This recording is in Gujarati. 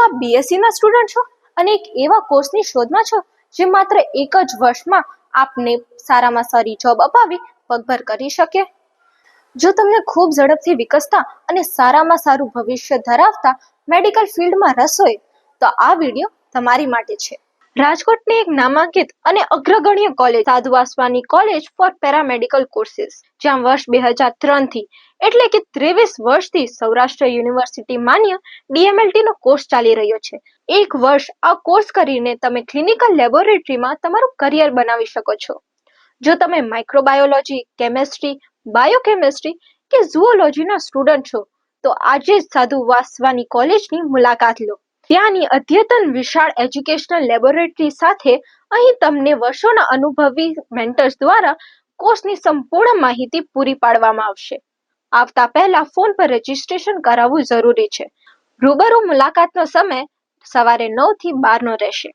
આપ બીએસસી ના સ્ટુડન્ટ છો અને એક એવા કોર્સની શોધમાં છો જે માત્ર એક જ વર્ષમાં આપને સારામાં સારી જોબ અપાવી પગભર કરી શકે? જો તમને ખૂબ ઝડપથી વિકસતા અને સારામાં સારું ભવિષ્ય ધરાવતા મેડિકલ ફિલ્ડમાં રસ હોય તો આ વિડીયો તમારી માટે છે. રાજકોટની એક નામાંકિત અને અગ્રગણ્ય કોલેજ સાધુ Vaswani college four paramedical courses, જ્યાં વર્ષ 2003 થી એટલે કે 23 વર્ષથી સૌરાષ્ટ્ર યુનિવર્સિટી માન્ય ડીએમએલટી નો કોર્સ ચાલી રહ્યો છે. એક વર્ષ આ કોર્સ કરીને તમે ક્લિનિકલ લેબોરેટરીમાં તમારું કરિયર બનાવી શકો છો. જો તમે માઇક્રોબાયોલોજી, કેમેસ્ટ્રી, બાયોકેમેસ્ટ્રી કે ઝૂઓલોજીના સ્ટુડન્ટ છો તો આજે જ સાધુ વાસવાની કોલેજની મુલાકાત લો. ત્યાંની અદ્યતન વિશાળ એજ્યુકેશનલ લેબોરેટરી સાથે અહીં તમને વર્ષોના અનુભવી મેન્ટર્સ દ્વારા કોર્સની સંપૂર્ણ માહિતી પૂરી પાડવામાં આવશે. આવતા પહેલા ફોન પર રજીસ્ટ્રેશન કરાવવું જરૂરી છે. રૂબરૂ મુલાકાતનો સમય સવારે 9 થી 12 નો રહેશે.